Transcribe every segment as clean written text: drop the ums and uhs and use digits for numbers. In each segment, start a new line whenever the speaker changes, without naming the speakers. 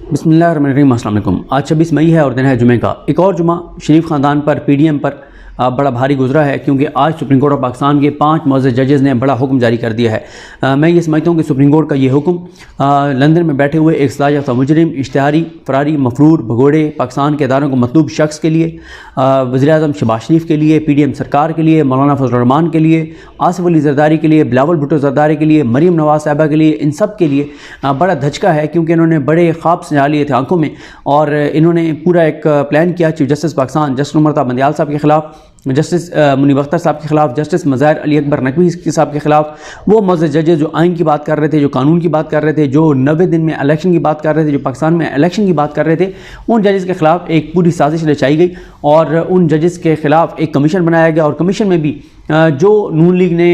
बिस्मिल्लाहिर्रहमानिर्रहीम। अस्सलाम वालेकुम। आज 26 मई है और दिन है जुमे का। एक और जुमा शरीफ ख़ानदान पर PDM पर बड़ा भारी गुजरा है, क्योंकि आज सुप्रीम कोर्ट ऑफ पाकिस्तान के 5 मुअज़्ज़ज़ जजेज़ ने बड़ा हुक्म जारी कर दिया है। मैं ये समझता हूँ कि सुप्रीम कोर्ट का ये हुक्म लंदन में बैठे हुए एक सज़ा याफ्ता मुजरिम, इश्तिहारी, फरारी, मफरूर, भगोड़े, पाकिस्तान के अदारों को मतलूब शख्स के लिए, वज़ीर-ए-आज़म शहबाज शरीफ के लिए, PDM सरकार के लिए, मौलाना फजलुर रहमान के लिए, आसिफ अली ज़रदारी के लिए, बिलावल भुट्टो ज़रदारी के लिए, मरीम नवाज़ साहिबा के लिए, इन सब के लिए बड़ा धचका है, क्योंकि इन्होंने बड़े ख्वाब सजा लिए थे आंखों में और इन्होंने पूरा एक प्लान किया chief justice Pakistan justice Umar Ata Bandial साहब के ख़िलाफ़, जस्टिस मुनीब अख्तर साहब के ख़िलाफ़, जस्टिस मज़ाहिर अली अकबर नकवी साहब के ख़िलाफ़। वो मुअज़्ज़ज़ जजेस जो आइन की बात कर रहे थे, जो कानून की बात कर रहे थे, जो 90 दिन में इलेक्शन की बात कर रहे थे, जो पाकिस्तान में इलेक्शन की बात कर रहे थे, उन जजेस के ख़िलाफ़ एक पूरी साजिश रचाई गई और उन जजेस के ख़िलाफ़ एक कमीशन बनाया गया। और कमीशन में भी जो नून लीग ने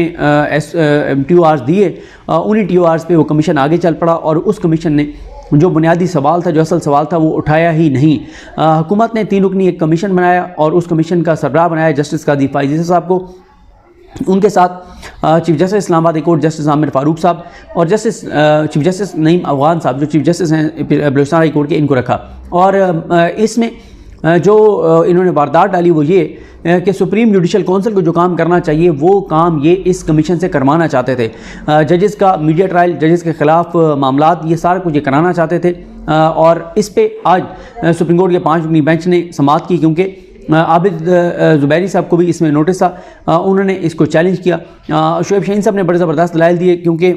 TORs दिए, उन्हीं TORs पे वो कमीशन आगे चल पड़ा और उस कमीशन ने जो बुनियादी सवाल था, जो असल सवाल था, वो उठाया ही नहीं। हुकूमत ने 3 रुकनी एक कमीशन बनाया और उस कमीशन का सरबराह बनाया जस्टिस काजी फाइज़ साहब को। उनके साथ chief justice Islamabad court justice Aamir Farooq साहब और चीफ जस्टिस नईम अफगान साहब, जो चीफ जस्टिस हैं बलूचिस्तान हाई कोर्ट के, इनको रखा। और इसमें जो इन्होंने वारदात डाली वो ये कि सुप्रीम जुडिशल काउंसिल को जो काम करना चाहिए वो काम ये इस कमीशन से करवाना चाहते थे। जजेस का मीडिया ट्रायल, जजेस के ख़िलाफ़ मामलात, ये सारा कुछ ये कराना चाहते थे। और इस पे आज सुप्रीम कोर्ट के 5 रुकनी बेंच ने समाअत की, क्योंकि आबिद ज़ुबैरी साहब को भी इसमें नोटिस था। उन्होंने इसको चैलेंज किया। शोएब शाहीन साहब ने बड़े ज़बरदस्त दलाइल दिए, क्योंकि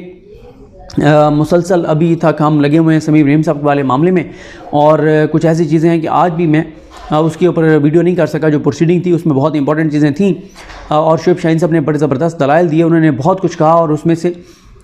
मुसलसल अभी तक हम लगे हुए हैं समीम रहीम साहब वाले मामले में और कुछ ऐसी चीज़ें हैं कि आज भी मैं उसके ऊपर वीडियो नहीं कर सका। जो प्रोसीडिंग थी उसमें बहुत इंपॉर्टेंट चीज़ें थीं और शोएब शाहीन साहब ने बड़े ज़बरदस्त दलाइल दिए। उन्होंने बहुत कुछ कहा और उसमें से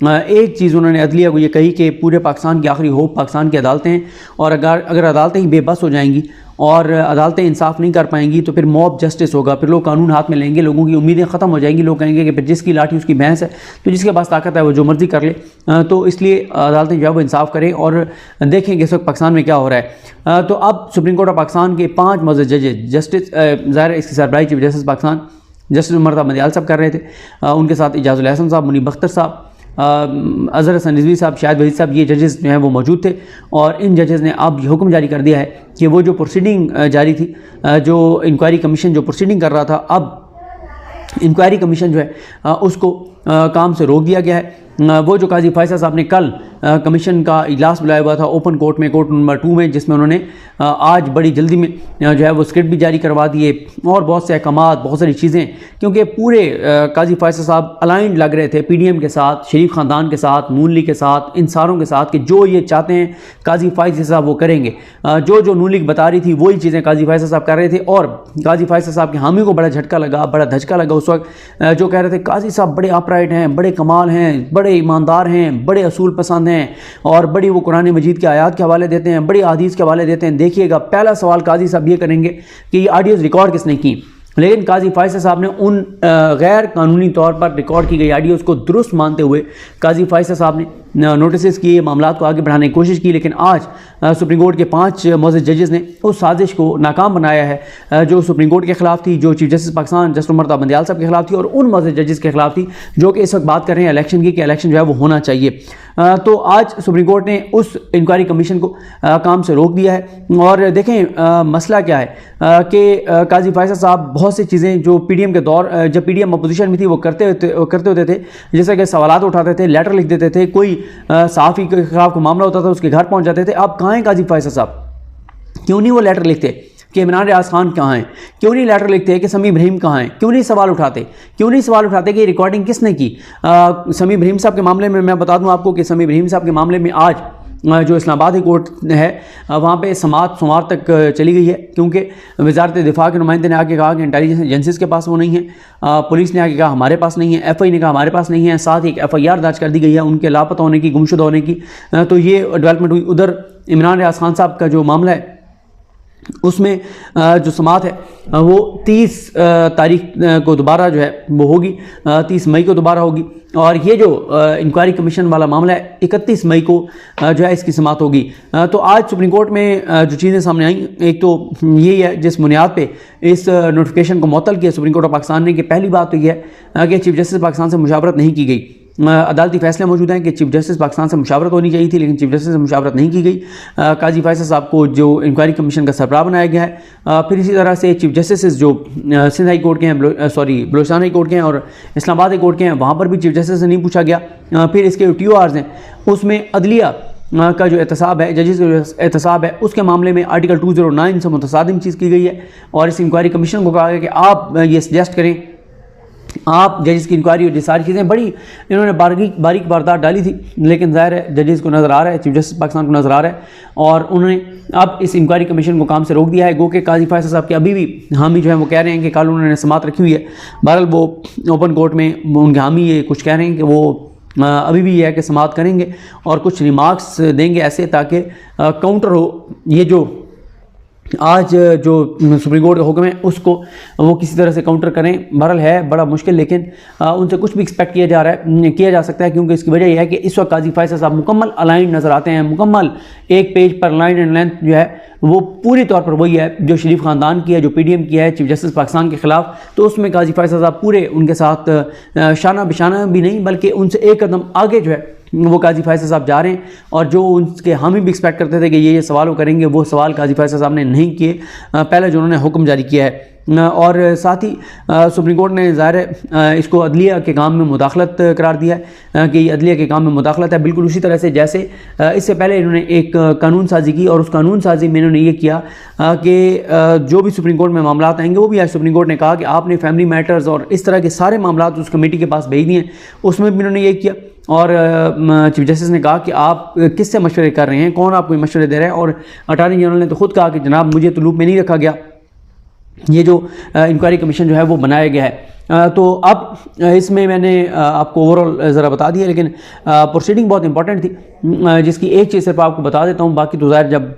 एक चीज़ उन्होंने अदलिया को ये कही कि पूरे पाकिस्तान की आखिरी होप पाकिस्तान की अदालतें हैं और अगर अदालतें ही बेबस हो जाएंगी और अदालतें इंसाफ नहीं कर पाएंगी तो फिर मॉब जस्टिस होगा, फिर लोग कानून हाथ में लेंगे, लोगों की उम्मीदें ख़त्म हो जाएंगी, लोग कहेंगे कि फिर जिसकी लाठी उसकी भैंस है, तो जिसके पास ताकत है वो जो मर्ज़ी कर ले। तो इसलिए अदालतें जो है वो इंसाफ करें और देखें कि इस वक्त पाकिस्तान में क्या हो रहा है। तो अब सुप्रीम कोर्ट ऑफ पाकिस्तान के 5 मुअज़्ज़ज़ जजेस, जस्टिस ज़ाहिर इसकी सरबराही chief justice Pakistan justice Umar Ata Bandial साहब कर रहे थे, उनके साथ इजाज़ुल हसन साहब, मुनीब अख्तर साहब, अज़हर हसन रिज़वी साहब, शाहिद वहीद साहब, ये जजेस जो हैं वो मौजूद थे। और इन जजेस ने अब ये हुक्म जारी कर दिया है कि वो जो प्रोसीडिंग जारी थी, जो इंक्वायरी कमीशन जो प्रोसीडिंग कर रहा था, अब इंक्वायरी कमीशन जो है उसको काम से रोक दिया गया है। वो जो काजी फैसल साहब ने कल कमीशन का इजलास बुलाया हुआ था ओपन कोर्ट में, कोर्ट नंबर 2 में, जिसमें उन्होंने आज बड़ी जल्दी में जो है वो स्क्रिप्ट भी जारी करवा दिए और बहुत से अहकामात, बहुत सारी चीज़ें, क्योंकि पूरे काजी फैसल साहब अलाइंड लग रहे थे PDM के साथ, शरीफ ख़ानदान के साथ, नून लीग के साथ, इन सारों के साथ, कि जो ये चाहते हैं काजी फैसल साहब वो करेंगे। जो नून लीग बता रही थी वही चीज़ें काजी फैसल साहब कर रहे थे। और काजी फैसल साहब के हामी को बड़ा झटका लगा, बड़ा धचका लगा उस वक्त, जो कह रहे थे काजी साहब बड़े अपराइट हैं, बड़े कमाल हैं, बड़े ईमानदार हैं, बड़े असूल पसंद हैं और बड़ी वो कुरान मजीद के आयात के हवाले देते हैं, बड़ी हदीस के हवाले देते हैं। देखिएगा, पहला सवाल काजी साहब ये करेंगे कि ये ऑडियोज़ रिकॉर्ड किसने की। लेकिन काजी फैसल साहब ने उन गैर कानूनी तौर पर रिकॉर्ड की गई ऑडियोज़ को दुरुस्त मानते हुए काजी फैसल साहब ने नोटिस किए, मामलात को आगे बढ़ाने की कोशिश की। लेकिन आज सुप्रीम कोर्ट के 5 मुअज़्ज़ज़ जजेस ने उस साजिश को नाकाम बनाया है जो सुप्रीम कोर्ट के ख़िलाफ़ थी, जो chief justice Pakistan justice Umar Ata Bandial साहब के ख़िलाफ़ थी और उन मुअज़्ज़ज़ जजेस के ख़िलाफ़ थी जो कि इस वक्त बात कर रहे हैं इलेक्शन की, कि इलेक्शन जो है वो होना चाहिए। तो आज सुप्रीम कोर्ट ने उस इंक्वायरी कमीशन को काम से रोक दिया है। और देखें मसला क्या है कि काजी फैसल साहब बहुत सी चीज़ें जो PDM के दौर, जब PDM अपोजिशन में थी, वो करते होते थे, जैसे कि सवालात उठाते थे, लेटर लिख देते थे, कोई सहाफ़ी के खिलाफ कोई मामला होता था उसके घर पहुंच जाते थे। अब कहाँ हैं काजी फैसल साहब? क्यों नहीं वो लेटर लिखते कि इमरान रियाज खान कहाँ हैं? क्यों नहीं लेटर लिखते कि समीम रहीम कहाँ हैं? क्यों नहीं सवाल उठाते? क्यों नहीं सवाल उठाते कि रिकॉर्डिंग किसने की? समीम रहीम साहब के मामले में मैं बता दूं आपको कि समीम रहीम साहब के मामले में आज जो इस्लामाबाद कोर्ट है वहाँ पे समाअत सोमवार तक चली गई है, क्योंकि वज़ारत दिफा के नुमाइंदे ने आके कहा कि इंटेलिजेंस एजेंसीज़ के पास वो नहीं है, पुलिस ने आके कहा हमारे पास नहीं है, FI ने कहा हमारे पास नहीं है, साथ ही एक FIR दर्ज कर दी गई है उनके लापता होने की, गुमशुदा होने की। तो ये डेवलपमेंट हुई। उधर इमरान रियाज खान साहब का जो मामला है उसमें जो समाअत है वो 30 तारीख को दोबारा जो है वो होगी, 30 मई को दोबारा होगी। और ये जो इंक्वायरी कमीशन वाला मामला है 31 मई को जो है इसकी समाअत होगी। तो आज सुप्रीम कोर्ट में जो चीज़ें सामने आई, एक तो यही है जिस बुनियाद पे इस नोटिफिकेशन को मुअत्तल किया सुप्रीम कोर्ट ऑफ पाकिस्तान ने, कि पहली बात तो यह है कि चीफ जस्टिस पाकिस्तान से मुशावरत नहीं की गई। अदालती फैसले मौजूद हैं कि चीफ जस्टिस पाकिस्तान से मुशावरत होनी चाहिए थी, लेकिन चीफ जस्टिस से मुशावरत नहीं की गई। काजी फैसल साहब को जो इंक्वायरी कमीशन का सरबराह बनाया गया है। फिर इसी तरह से चीफ जस्टिस जो सिंध हाई कोर्ट के हैं, बलूचिस्तान हाई कोर्ट के हैं और इस्लामाबाद हाई कोर्ट के हैं, वहाँ पर भी चीफ जस्टिस से नहीं पूछा गया। फिर इसके TORs हैं, उसमें अदलिया का जो एहतसाब है, जजेस का जो एहतसाब है, उसके मामले में आर्टिकल 209 से मुतसादिम चीज़ की गई है और इस इंक्वायरी कमीशन को कहा गया कि आप ये सजेस्ट करें, आप जजेस की इंक्वायरी और ये सारी चीज़ें बड़ी इन्होंने बारीक वारदात डाली थी, लेकिन ज़ाहिर है जजेस को नज़र आ रहा है, चीफ जस्टिस पाकिस्तान को नज़र आ रहा है और उन्होंने अब इस इंक्वायरी कमीशन को काम से रोक दिया है। गो के काजी फैसल साहब के अभी भी हामी जो है वो कह रहे हैं कि कल उन्होंने समात रखी हुई है। बहरहाल वो ओपन कोर्ट में उनके हामी ये कुछ कह रहे हैं कि वो अभी भी यह है कि समात करेंगे और कुछ रिमार्क्स देंगे ऐसे ताकि काउंटर हो ये जो आज जो सुप्रीम कोर्ट का हुक्म है उसको वो किसी तरह से काउंटर करें। बहरहाल है बड़ा मुश्किल, लेकिन उनसे कुछ भी एक्सपेक्ट किया जा सकता है क्योंकि इसकी वजह यह है कि इस वक्त काजी फैसल साहब मुकम्मल अलाइन नज़र आते हैं, मुकम्मल एक पेज पर लाइन एंड लेंथ जो है वो पूरी तौर पर वही है जो शरीफ ख़ानदान की है, जो PDM की है चीफ जस्टिस पाकिस्तान के ख़िलाफ़। तो उसमें काजी फैसल साहब पूरे उनके साथ शाना बिशाना भी नहीं बल्कि उनसे एक कदम आगे जो है वो काजी फैसल साहब जा रहे हैं और जो उनके हामी भी एक्सपेक्ट करते थे कि ये सवाल वो करेंगे, वो सवाल काजी फैसल साहब ने नहीं किए पहले जो उन्होंने हुक्म जारी किया है। और साथ ही सुप्रीम कोर्ट ने ज़ाहिर है इसको अदलिया के काम में मुदाखलत करार दिया है कि अदलिया के काम में मुदाखलत है, बिल्कुल उसी तरह से जैसे इससे पहले इन्होंने एक कानून साजी की और उस कानून साजी में इन्होंने ये किया कि जो भी सुप्रीम कोर्ट में मामला आएंगे वो भी आज सुप्रीम कोर्ट ने कहा कि आपने फैमिली मैटर्स और इस तरह के सारे मामला उस कमेटी के पास भेज दिए, उसमें भी इन्होंने ये किया। और चीफ जस्टिस ने कहा कि आप किससे मशवरे कर रहे हैं, कौन आपको मशवरे दे रहा है, और अटॉर्नी जनरल ने तो खुद कहा कि जनाब मुझे तो लूप में नहीं रखा गया, ये जो इंक्वायरी कमीशन जो है वो बनाया गया है। तो अब इसमें मैंने आपको ओवरऑल ज़रा बता दिया, लेकिन प्रोसीडिंग बहुत इंपॉर्टेंट थी जिसकी एक चीज़ सिर्फ आपको बता देता हूँ, बाकी तो ज़ाहिर जब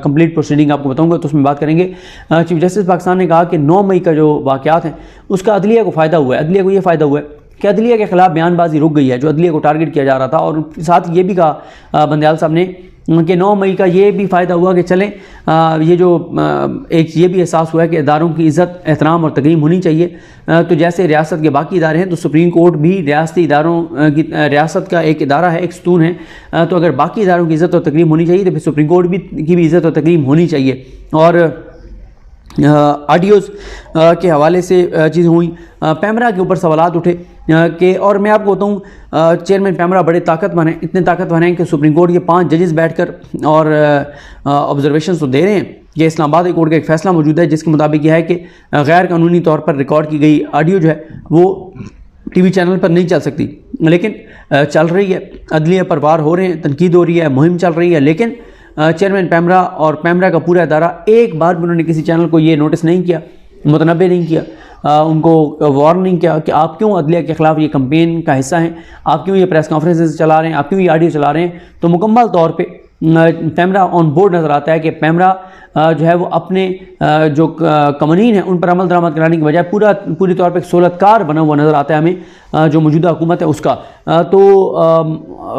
कंप्लीट प्रोसीडिंग आपको बताऊँगा तो उसमें बात करेंगे। चीफ जस्टिस पाकिस्तान ने कहा कि 9 मई का जो वाक़यात हैं उसका अदलिया को फ़ायदा हुआ है। अदलिया को ये फ़ायदा हुआ है कि अदलिया के ख़िलाफ़ बयानबाजी रुक गई है, जो अदलिया को टारगेट किया जा रहा था। और साथ ये भी कहा बंदयाल साहब ने कि 9 मई का ये भी फ़ायदा हुआ कि चलें ये जो एक ये भी एहसास हुआ है कि इदारों की इज़्ज़त, एहतराम और तकरीम होनी चाहिए। तो जैसे रियासत के बाकी इदारे हैं तो सुप्रीम कोर्ट भी रियासती इदारों की रियासत का एक इदारा है, एक सतून है। तो अगर बाकी इदारों की इज़्ज़त और तकरीम होनी चाहिए तो फिर सुप्रीम कोर्ट की भी इज़्ज़त और तकरीम होनी चाहिए। और ऑडियोज़ के हवाले से चीज़ें हुई, पैमरा के ऊपर सवालात उठे कि, और मैं आपको बताऊँ चेयरमैन पैमरा बड़े ताकतवर हैं, इतने ताकतवर हैं कि सुप्रीम कोर्ट के 5 जजेस बैठकर और ऑब्जर्वेशन तो दे रहे हैं कि इस्लामाबाद हाई कोर्ट का एक फ़ैसला मौजूद है जिसके मुताबिक यह है कि गैर कानूनी तौर पर रिकॉर्ड की गई ऑडियो जो है वो TV चैनल पर नहीं चल सकती, लेकिन चल रही है। अदलिया पर वार हो रहे हैं, तनकीद हो रही है, मुहिम चल रही है, लेकिन चेयरमैन पैमरा और पैमरा का पूरा इदारा एक बार भी उन्होंने किसी चैनल को ये नोटिस नहीं किया, मुतनब्बे नहीं किया, उनको वार्न नहीं किया कि आप क्यों अदलिया के ख़िलाफ़ ये कैंपेन का हिस्सा हैं, आप क्यों ये प्रेस कॉन्फ्रेंसेस चला रहे हैं, आप क्यों ये ऑडियो चला रहे हैं। तो मुकम्मल तौर पे पैमरा ऑन बोर्ड नज़र आता है कि पैमरा जो है वो अपने जो कवानीन हैं उन पर अमल दरामद कराने की बजाय पूरी तौर पर एक सहूलतकार बना हुआ नज़र आता है हमें जो मौजूदा हुकूमत है उसका। तो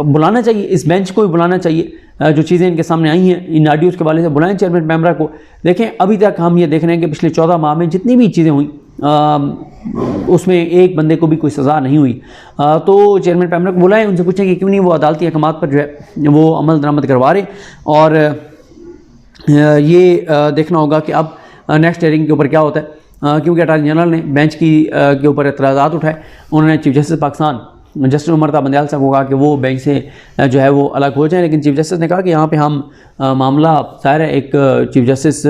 बुलाना चाहिए, इस बेंच को भी बुलाना चाहिए, जो चीज़ें इनके सामने आई हैं इन ऑडियोज़ के वाले से बुलाएं चेयरमैन पैमरा को। देखें अभी तक हम ये देख रहे हैं कि पिछले 14 माह में जितनी भी चीज़ें हुई उसमें एक बंदे को भी कोई सज़ा नहीं हुई। तो चेयरमैन पैमरा को बुलाएं, उनसे पूछें कि क्यों नहीं वो अदालती अहकामात पर जो है वो अमल दरामद करवा रहे। और ये देखना होगा कि अब नेक्स्ट हियरिंग के ऊपर क्या होता है, क्योंकि अटॉर्नी जनरल ने बेंच के ऊपर एतराज़ात उठाए। उन्होंने chief justice Pakistan justice Umar Ata Bandial साहब को कहा कि वो बेंच से जो है वो अलग हो जाए, लेकिन चीफ जस्टिस ने कहा कि यहाँ पे हम मामला ज़ाहिर है एक चीफ जस्टिस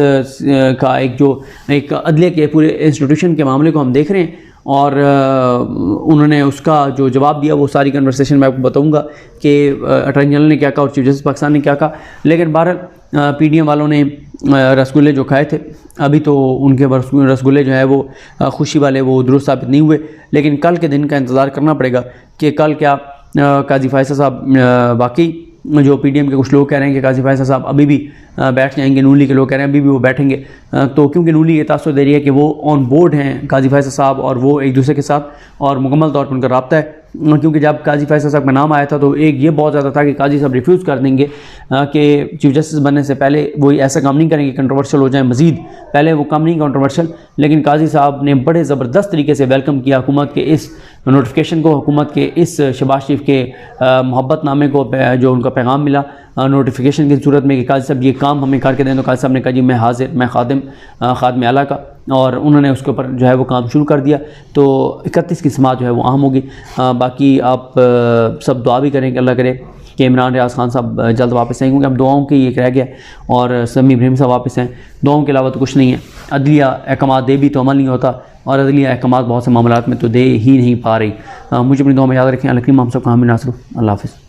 का एक अदलिया के पूरे इंस्टीट्यूशन के मामले को हम देख रहे हैं। और उन्होंने उसका जो जवाब दिया वो सारी कन्वर्सेशन मैं आपको बताऊंगा कि अटॉर्नी जनरल ने क्या कहा और चीफ जस्टिस पाकिस्तान ने क्या कहा। लेकिन बहरहाल PDM वालों ने रसगुल्ले जो खाए थे, अभी तो उनके रसगुल्ले जो है वो खुशी वाले वो दुरुस्त साबित नहीं हुए, लेकिन कल के दिन का इंतज़ार करना पड़ेगा कि कल क्या काजी फैसल साहब वाकई जो PDM के कुछ लोग कह रहे हैं कि काजी फैसल साहब अभी भी बैठ जाएंगे, नून लीग के लोग कह रहे हैं अभी भी वो बैठेंगे। तो क्योंकि नून लीग ये तासुर दे रही है कि वो ऑन बोर्ड हैं काजी फैसल साहब और वो एक दूसरे के साथ और मुकम्मल तौर पर उनका रब्ता है। क्योंकि जब काजी फैसल साहब का नाम आया था तो एक ये बहुत ज़्यादा था कि काजी साहब रिफ्यूज़ कर देंगे कि चीफ जस्टिस बनने से पहले वो ऐसा काम नहीं करेंगे कंट्रोवर्शियल हो जाए मज़ीद, पहले वो काम नहीं कंट्रोवर्शियल। लेकिन काजी साहब ने बड़े ज़बरदस्त तरीके से वेलकम किया हुकूमत के इस नोटिफिकेशन को, हुकूमत के इस शहबाज शरीफ के मोहब्बतनामे को, जो उनका पैगाम मिला नोटिफिकेशन की सूरत में कि काजी साहब ये काम हमें करके दें। तो काजी साहब ने कहा जी मैं हाजिर, मैं खादिम आला का, और उन्होंने उसके ऊपर जो है वो काम शुरू कर दिया। तो 31 की समात जो है वो अहम होगी। बाकी आप सब दुआ भी करें कि अल्लाह करे कि इमरान रियाज खान साहब जल्द वापस आएंगे, क्योंकि अब दुआओं की एक रह गया और समी इब्राहिम साहब वापस हैं। दुआओं के अलावा तो कुछ नहीं है। अदलिया अहकाम दे भी तो अमल नहीं होता, और अदलिया अहकाम बहुत से मामलात में तो दे ही नहीं पा रही। मुझे अपनी दुआ में याद रखें। अल्लाह हम सब का हामी नासर। अल्लाह हाफ़िज़।